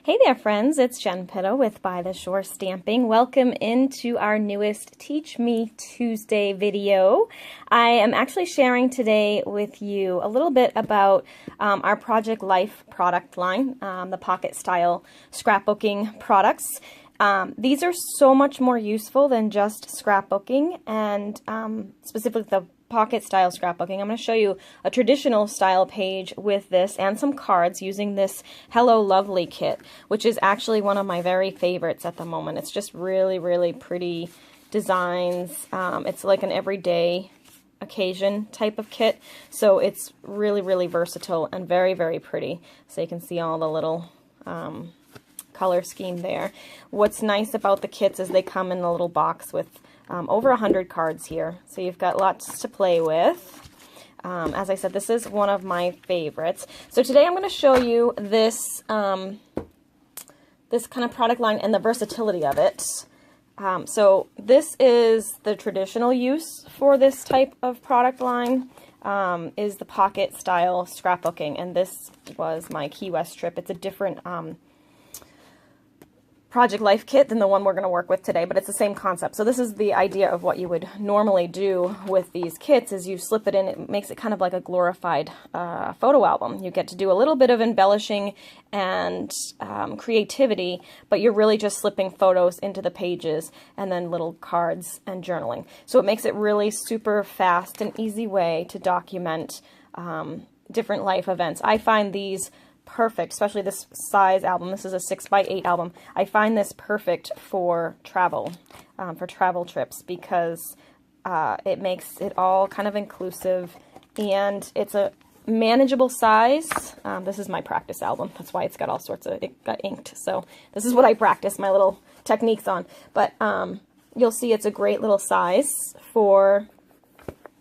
Hey there friends, it's Jen Pitta with By the Shore Stamping. Welcome into our newest Teach Me Tuesday video. I am actually sharing today with you a little bit about our Project Life product line, the pocket style scrapbooking products. These are so much more useful than just scrapbooking, and specifically the pocket style scrapbooking. I'm going to show you a traditional style page with this and some cards using this Hello Lovely kit, which is actually one of my very favorites at the moment. It's just really, really pretty designs. It's like an everyday occasion type of kit, so it's really, really versatile and very, very pretty. So you can see all the little color scheme there. What's nice about the kits is they come in a little box with over 100 cards here, so you've got lots to play with. As I said, this is one of my favorites. So today I'm going to show you this this kind of product line and the versatility of it. So this is the traditional use for this type of product line, is the pocket style scrapbooking, and this was my Key West trip. It's a different Project Life kit than the one we're going to work with today, but it's the same concept. So this is the idea of what you would normally do with these kits is you slip it in. It makes it kind of like a glorified photo album. You get to do a little bit of embellishing and creativity, but you're really just slipping photos into the pages and then little cards and journaling. So it makes it really super fast and easy way to document different life events. I find these perfect, especially this size album. This is a 6x8 album. I find this perfect for travel trips, because it makes it all kind of inclusive, and it's a manageable size. This is my practice album. That's why it's got all sorts of, it got inked. So this is what I practice my little techniques on. But you'll see it's a great little size for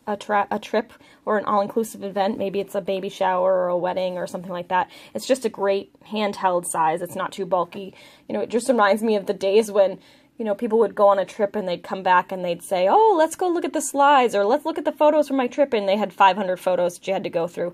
a trip or an all-inclusive event. Maybe it's a baby shower or a wedding or something like that. It's just a great handheld size. It's not too bulky. You know, it just reminds me of the days when, you know, people would go on a trip and they'd come back and they'd say, oh, let's go look at the slides, or let's look at the photos from my trip, and they had 500 photos that you had to go through.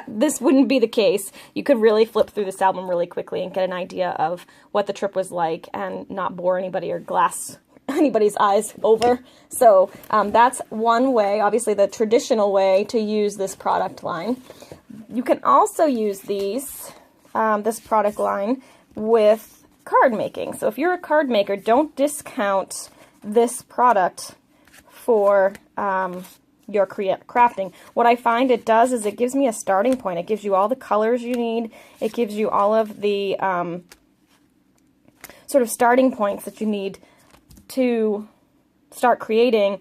This wouldn't be the case. You could really flip through this album really quickly and get an idea of what the trip was like and not bore anybody or glass anybody's eyes over. So that's one way, obviously the traditional way to use this product line. You can also use these, this product line with card making. So if you're a card maker, don't discount this product for your crafting. What I find it does is it gives me a starting point. It gives you all the colors you need. It gives you all of the sort of starting points that you need to start creating,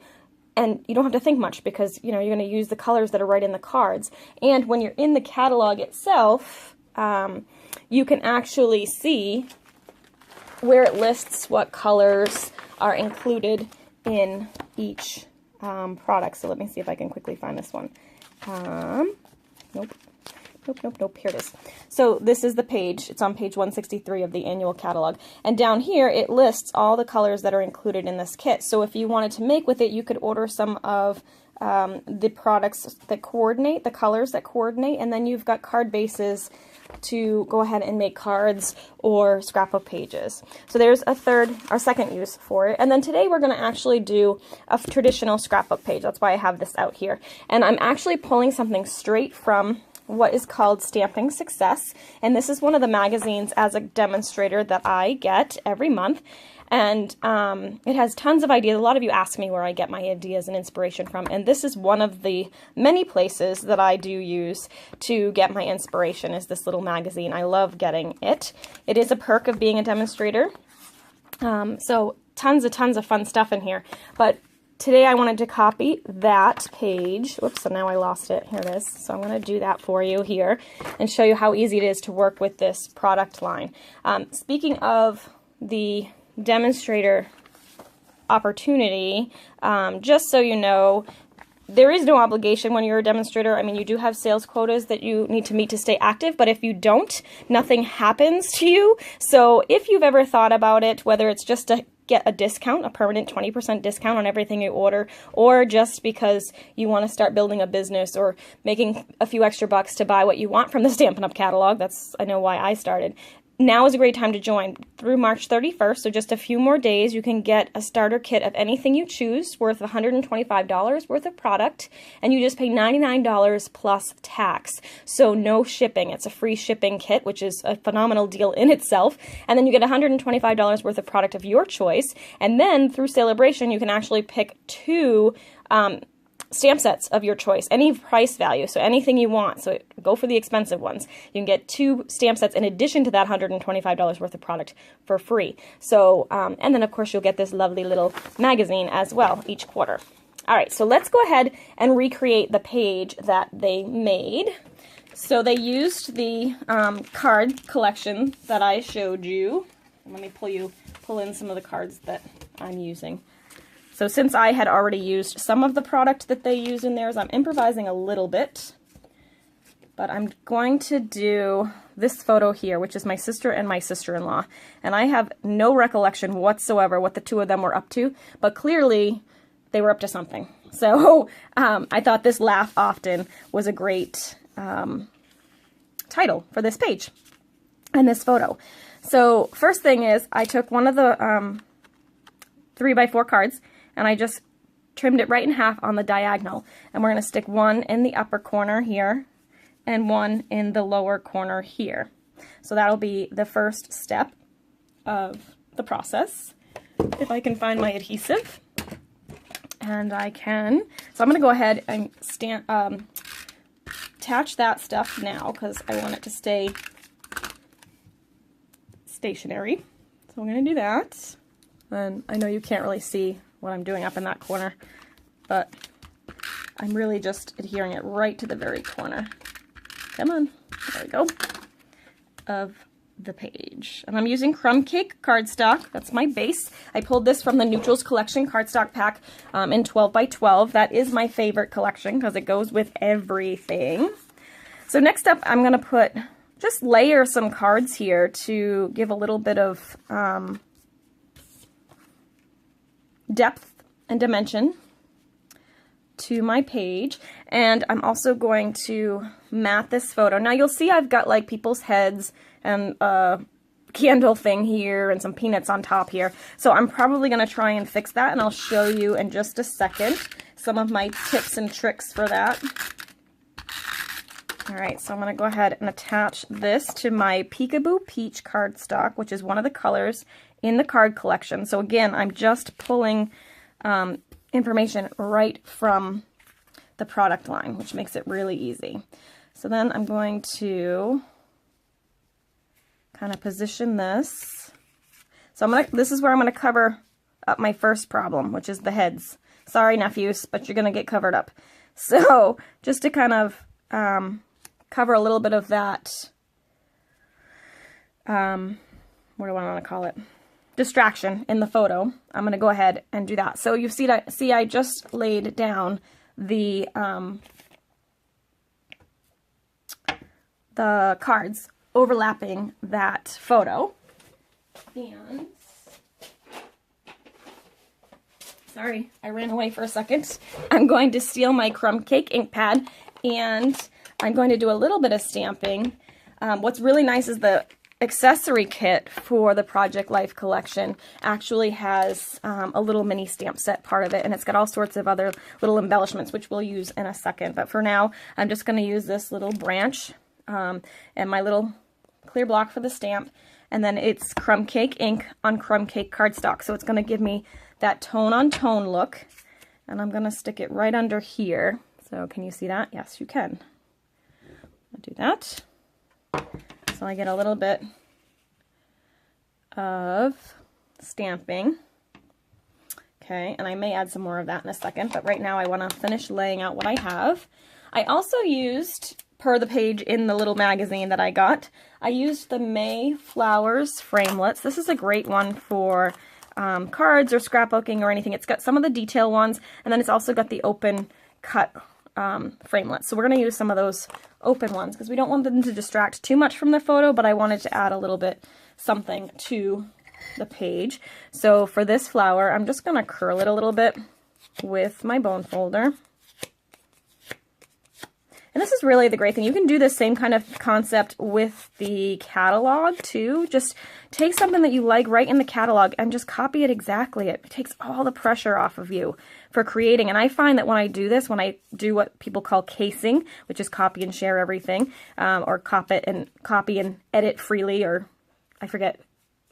and you don't have to think much, because you know you're going to use the colors that are right in the cards. And when you're in the catalog itself, you can actually see where it lists what colors are included in each product. So let me see if I can quickly find this one. Nope. Here it is. So this is the page. It's on page 163 of the annual catalog. And down here, it lists all the colors that are included in this kit. So if you wanted to make with it, you could order some of the products that coordinate, the colors that coordinate, and then you've got card bases to go ahead and make cards or scrapbook pages. So there's our second use for it. And then today we're going to actually do a traditional scrapbook page. That's why I have this out here. And I'm actually pulling something straight from what is called Stamping Success, and this is one of the magazines as a demonstrator that I get every month, and it has tons of ideas. A lot of you ask me where I get my ideas and inspiration from, and this is one of the many places that I do use to get my inspiration, is this little magazine. I love getting it. It is a perk of being a demonstrator, so tons of fun stuff in here. But today I wanted to copy that page. Whoops, so now I lost it. Here it is. So I'm going to do that for you here and show you how easy it is to work with this product line. Speaking of the demonstrator opportunity, just so you know, there is no obligation when you're a demonstrator. I mean, you do have sales quotas that you need to meet to stay active, but if you don't, nothing happens to you. So if you've ever thought about it, whether it's just to get a discount, a permanent 20% discount on everything you order, or just because you want to start building a business or making a few extra bucks to buy what you want from the Stampin' Up! Catalog, that's, I know why I started. now is a great time to join. Through March 31st, so just a few more days, you can get a starter kit of anything you choose worth $125 worth of product, and you just pay $99 plus tax. So no shipping. It's a free shipping kit, which is a phenomenal deal in itself. And then you get $125 worth of product of your choice. And then through Celebration, you can actually pick 2 stamp sets of your choice, any price value, so anything you want. So go for the expensive ones. You can get 2 stamp sets in addition to that $125 worth of product for free. So, and then of course you'll get this lovely little magazine as well each quarter. All right, so let's go ahead and recreate the page that they made. So they used the card collection that I showed you. Let me pull in some of the cards that I'm using. So since I had already used some of the product that they use in theirs, I'm improvising a little bit. But I'm going to do this photo here, which is my sister and my sister-in-law. And I have no recollection whatsoever what the 2 of them were up to, but clearly they were up to something. So I thought this Laugh Often was a great title for this page and this photo. So first thing is I took one of the 3x4 cards, and I just trimmed it right in half on the diagonal. And we're going to stick one in the upper corner here and one in the lower corner here. So that'll be the first step of the process. If I can find my adhesive. And I can. So I'm going to go ahead and attach that stuff now because I want it to stay stationary. So I'm going to do that. And I know you can't really see what I'm doing up in that corner, but I'm really just adhering it right to the very corner. Come on, there we go, of the page. And I'm using Crumb Cake cardstock. That's my base. I pulled this from the Neutrals Collection cardstock pack in 12x12. That is my favorite collection because it goes with everything. So next up, I'm going to just layer some cards here to give a little bit of depth and dimension to my page. And I'm also going to mat this photo. Now you'll see I've got like people's heads and a candle thing here and some peanuts on top here. So I'm probably going to try and fix that, and I'll show you in just a second some of my tips and tricks for that. All right, so I'm going to go ahead and attach this to my Peekaboo Peach Cardstock, which is one of the colors in the card collection. So again, I'm just pulling information right from the product line, which makes it really easy. So then I'm going to kind of position this. So this is where I'm going to cover up my first problem, which is the heads. Sorry, nephews, but you're going to get covered up. So just to kind of cover a little bit of that, what do I want to call it? Distraction in the photo. I'm going to go ahead and do that. So you see I just laid down the cards overlapping that photo. And sorry, I ran away for a second. I'm going to steal my Crumb Cake ink pad, and I'm going to do a little bit of stamping. What's really nice is the accessory kit for the Project Life collection actually has a little mini stamp set part of it, and it's got all sorts of other little embellishments, which we'll use in a second. But for now, I'm just going to use this little branch and my little clear block for the stamp, and then it's Crumb Cake ink on Crumb Cake cardstock. So it's going to give me that tone-on-tone look, and I'm going to stick it right under here. So can you see that? Yes, you can. I'll do that. So I get a little bit of stamping. Okay, and I may add some more of that in a second, but right now I want to finish laying out what I have. I also used, per the page in the little magazine that I got, I used the May Flowers framelets. This is a great one for cards or scrapbooking or anything. It's got some of the detail ones, and then it's also got the open cut framelets. So we're going to use some of those open ones because we don't want them to distract too much from the photo, but I wanted to add a little bit something to the page. So for this flower, I'm just going to curl it a little bit with my bone folder. And And this is really the great thing. You can do the same kind of concept with the catalog too. Just take something that you like right in the catalog and just copy it exactly. It takes all the pressure off of you for creating. And I find that when I do this, when I do what people call casing, which is copy and share everything, or copy and edit freely, or I forget,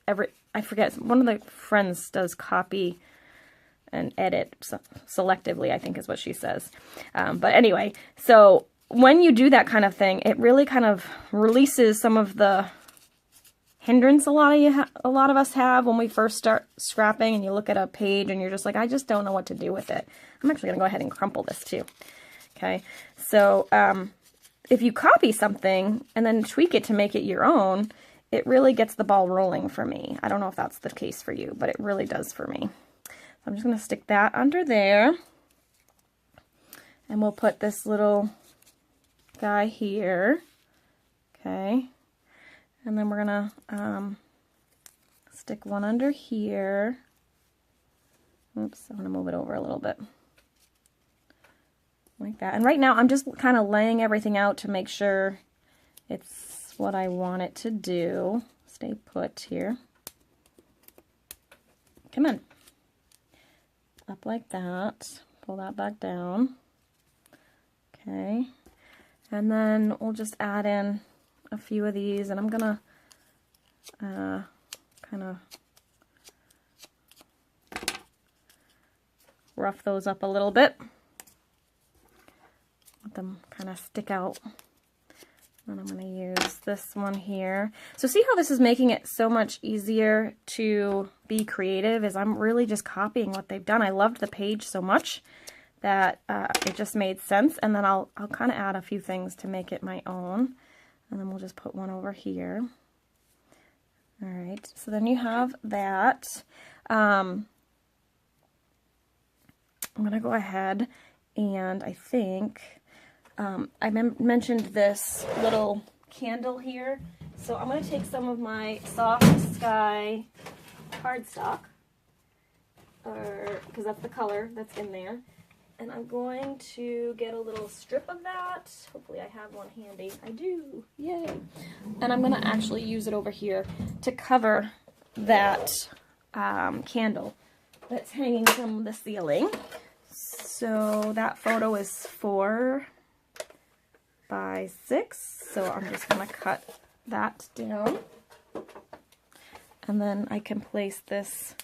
one of the friends does copy and edit selectively, I think is what she says. But anyway, so when you do that kind of thing, it really kind of releases some of the hindrance a lot of us have when we first start scrapping, and you look at a page and you're just like, I just don't know what to do with it. I'm actually going to go ahead and crumple this too. Okay, so if you copy something and then tweak it to make it your own, it really gets the ball rolling for me. I don't know if that's the case for you, but it really does for me. So I'm just going to stick that under there, and we'll put this little guy here. Okay, and then we're gonna stick one under here. Oops, I'm gonna move it over a little bit like that. And right now I'm just kind of laying everything out to make sure it's what I want it to do. Stay put here. Come on, up like that. Pull that back down. Okay. And then we'll just add in a few of these, and I'm gonna kind of rough those up a little bit. Let them kind of stick out. And I'm gonna use this one here. So see how this is making it so much easier to be creative, is I'm really just copying what they've done. I loved the page so much that it just made sense, and then I'll kind of add a few things to make it my own, and then we'll just put one over here. All right, so then you have that. I'm gonna go ahead, and I think I mentioned this little candle here, so I'm gonna take some of my Soft Sky cardstock, because that's the color that's in there. And I'm going to get a little strip of that. Hopefully I have one handy. I do. Yay. And I'm going to actually use it over here to cover that candle that's hanging from the ceiling. So that photo is 4 by 6. So I'm just going to cut that down. And then I can place this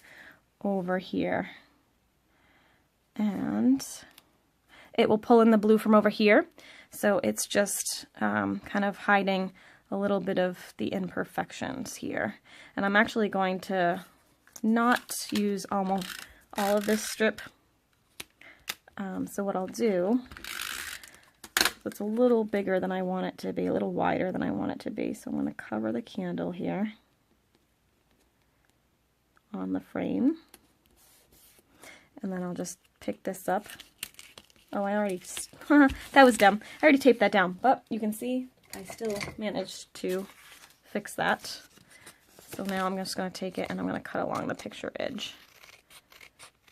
over here. And it will pull in the blue from over here, so it's just kind of hiding a little bit of the imperfections here. And I'm actually going to not use almost all of this strip. So what I'll do, it's a little bigger than I want it to be, a little wider than I want it to be, so I'm going to cover the candle here on the frame. And then I'll just pick this up. Oh, I already, that was dumb. I already taped that down, but you can see I still managed to fix that. So now I'm just going to take it and I'm going to cut along the picture edge.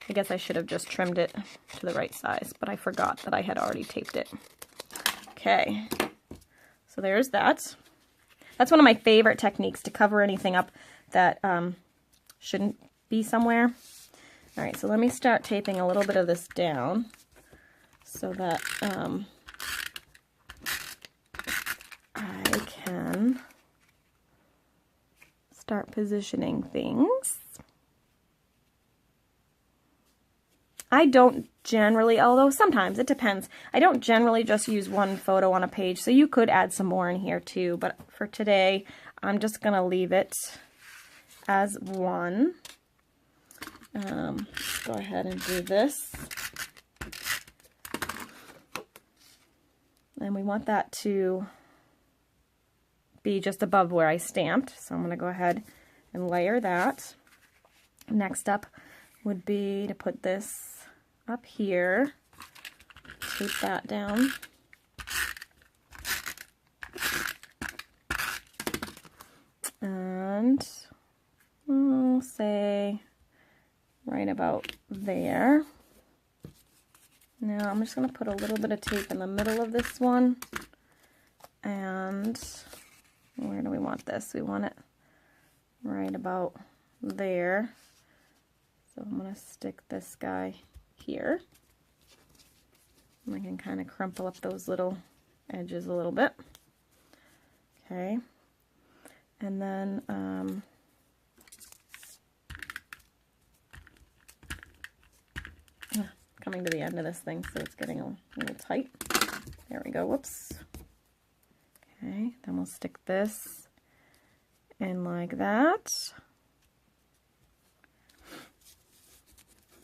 I guess I should have just trimmed it to the right size, but I forgot that I had already taped it. Okay, so there's that. That's one of my favorite techniques to cover anything up that shouldn't be somewhere. All right, so let me start taping a little bit of this down so that I can start positioning things. I don't generally, although sometimes it depends, I don't generally just use one photo on a page, so you could add some more in here too, but for today, I'm just going to leave it as one. Go ahead and do this. And we want that to be just above where I stamped, so I'm going to go ahead and layer that. Next up would be to put this up here, tape that down. And we'll say right about there. Now I'm just going to put a little bit of tape in the middle of this one. And where do we want this? We want it right about there. So I'm going to stick this guy here. And I can kind of crumple up those little edges a little bit. Okay. And then coming to the end of this thing, so it's getting a little tight. There we go. Whoops. Okay, then we'll stick this in like that.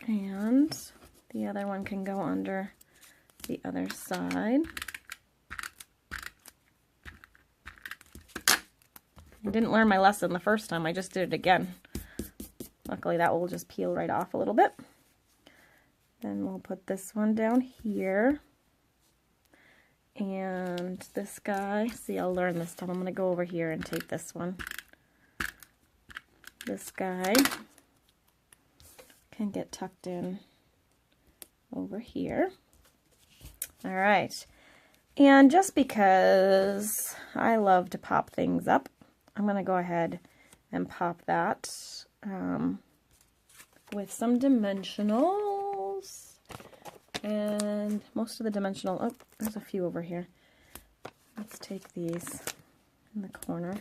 And the other one can go under the other side. I didn't learn my lesson the first time, I just did it again. Luckily that will just peel right off a little bit. Then we'll put this one down here. And this guy, see, I'll learn this time. I'm going to go over here and tape this one. This guy can get tucked in over here. All right. And just because I love to pop things up, I'm going to go ahead and pop that with some dimensionals. And most of the dimensional, oh, there's a few over here. Let's take these in the corner.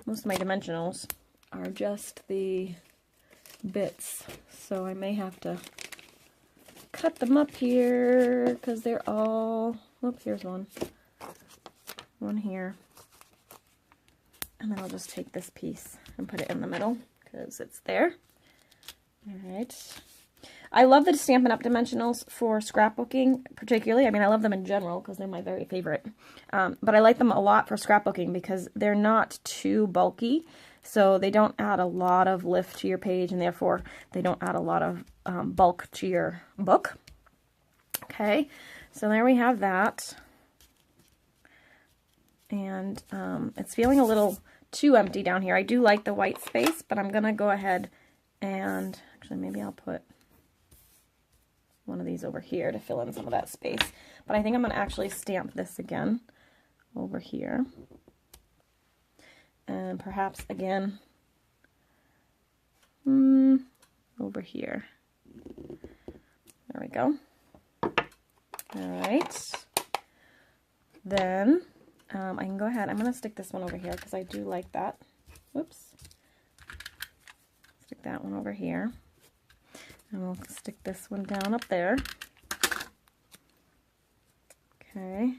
Most of my dimensionals are just the bits, so I may have to cut them up here because they're all, oh, here's one here. And then I'll just take this piece and put it in the middle because it's there. All right. I love the Stampin' Up! Dimensionals for scrapbooking, particularly. I mean, I love them in general because they're my very favorite. But I like them a lot for scrapbooking because they're not too bulky, so they don't add a lot of lift to your page, and therefore they don't add a lot of bulk to your book. Okay, so there we have that. And it's feeling a little too empty down here. I do like the white space, but I'm going to go ahead and, actually maybe I'll put one of these over here to fill in some of that space. But I think I'm going to actually stamp this again over here. And perhaps again over here. There we go. All right. Then I can go ahead. I'm going to stick this one over here because I do like that. Whoops. Stick that one over here. And we'll stick this one down up there. Okay.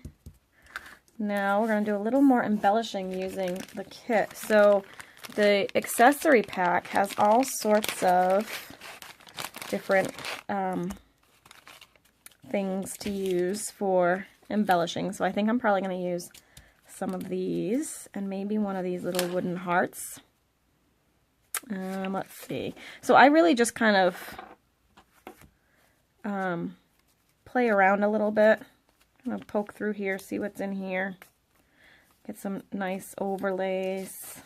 Now we're going to do a little more embellishing using the kit. So the accessory pack has all sorts of different things to use for embellishing. So I think I'm probably going to use some of these and maybe one of these little wooden hearts. Let's see. So I really just kind of play around a little bit. I'm going to poke through here, see what's in here. Get some nice overlays.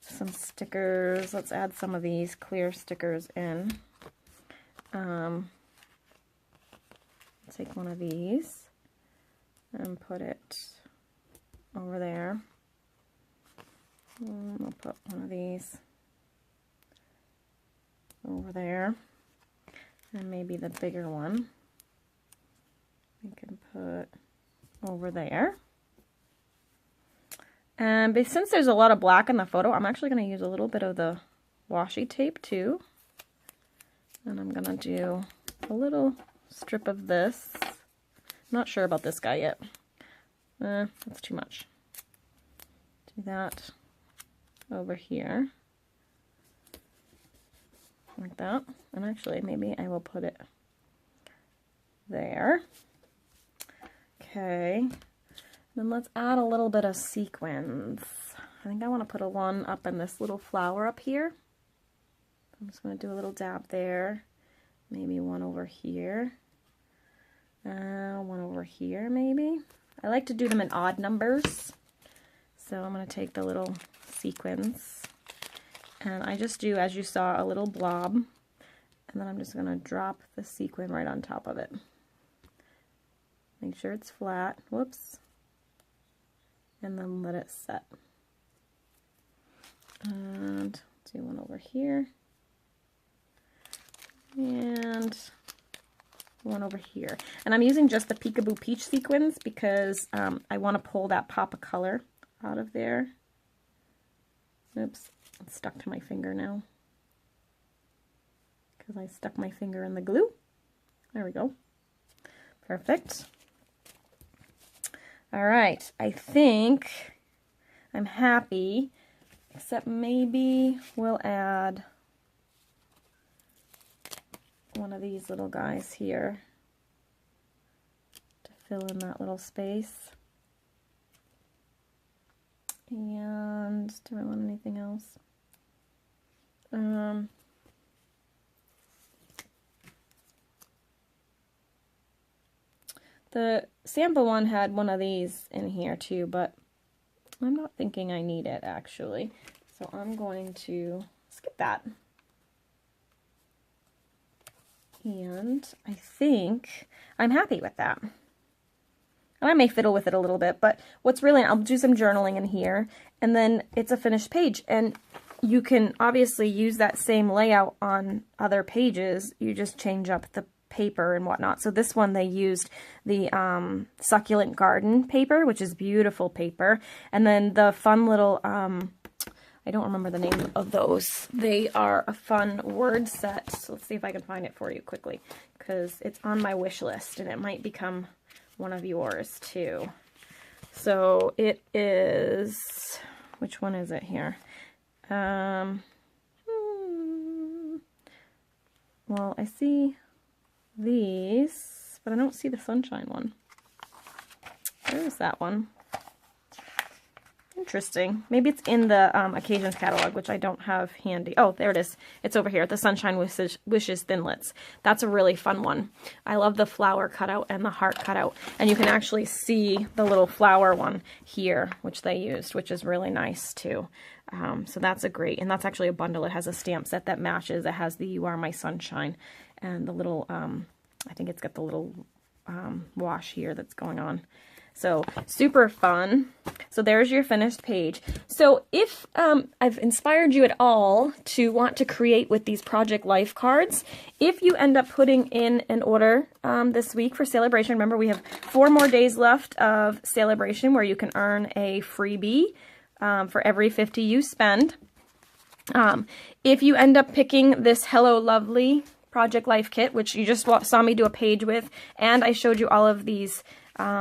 Some stickers. Let's add some of these clear stickers in. Take one of these and put it over there. We'll put one of these over there. And maybe the bigger one we can put over there. And since there's a lot of black in the photo, I'm actually going to use a little bit of the washi tape too. And I'm going to do a little strip of this. I'm not sure about this guy yet. That's too much. Do that over here. Like that. And actually, maybe I will put it there. Okay. Then let's add a little bit of sequins. I think I want to put one up in this little flower up here. I'm just going to do a little dab there. Maybe one over here. One over here, maybe. I like to do them in odd numbers. So I'm going to take the little sequins. And I just do, as you saw, a little blob. And then I'm just going to drop the sequin right on top of it. Make sure it's flat. Whoops. And then let it set. And do one over here. And one over here. And I'm using just the Peekaboo Peach sequins because I want to pull that pop of color out of there. Oops, it's stuck to my finger now. Because I stuck my finger in the glue. There we go. Perfect. All right, I think I'm happy, except maybe we'll add one of these little guys here to fill in that little space. And do I want anything else? The sample one had one of these in here too, but I'm not thinking I need it actually. So I'm going to skip that. And I think I'm happy with that. And I may fiddle with it a little bit, but what's really, I'll do some journaling in here, and then it's a finished page. And you can obviously use that same layout on other pages. You just change up the paper and whatnot. So this one they used the Succulent Garden paper, which is beautiful paper, and then the fun little I don't remember the name of those. They are a fun word set. So let's see if I can find it for you quickly, because it's on my wish list and it might become one of yours too. So it is, which one is it here? Well, I see these, but I don't see the sunshine one. Where's that one? Interesting. Maybe it's in the Occasions catalog, which I don't have handy. Oh, there it is. It's over here. The Sunshine Wishes Thinlits. That's a really fun one. I love the flower cutout and the heart cutout. And you can actually see the little flower one here, which they used, which is really nice too. So that's a great, and that's actually a bundle. It has a stamp set that matches. It has the You Are My Sunshine and the little, I think it's got the little wash here that's going on. So super fun. So there's your finished page. So if I've inspired you at all to want to create with these Project Life cards, if you end up putting in an order this week for Celebration, remember we have 4 more days left of Celebration where you can earn a freebie for every 50 you spend. If you end up picking this Hello Lovely Project Life kit, which you just saw me do a page with, and I showed you all of these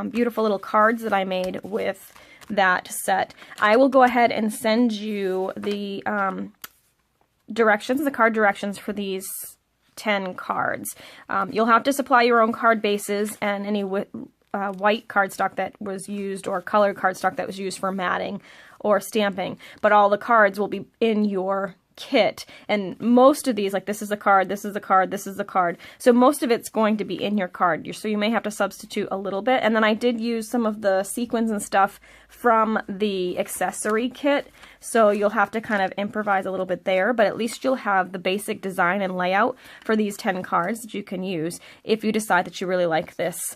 beautiful little cards that I made with that set, I will go ahead and send you the directions, the card directions for these 10 cards. You'll have to supply your own card bases and any white cardstock that was used or colored cardstock that was used for matting or stamping, but all the cards will be in your kit. And most of these, like this is a card, this is a card, this is a card, so most of it's going to be in your card, so you may have to substitute a little bit. And then I did use some of the sequins and stuff from the accessory kit, so you'll have to kind of improvise a little bit there, but at least you'll have the basic design and layout for these 10 cards that you can use if you decide that you really like this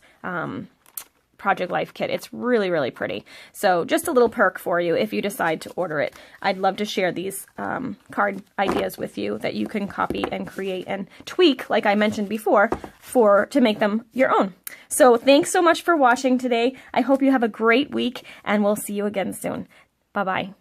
Project Life kit. It's really, really pretty. So just a little perk for you if you decide to order it. I'd love to share these card ideas with you that you can copy and create and tweak, like I mentioned before, to make them your own. So thanks so much for watching today. I hope you have a great week, and we'll see you again soon. Bye-bye.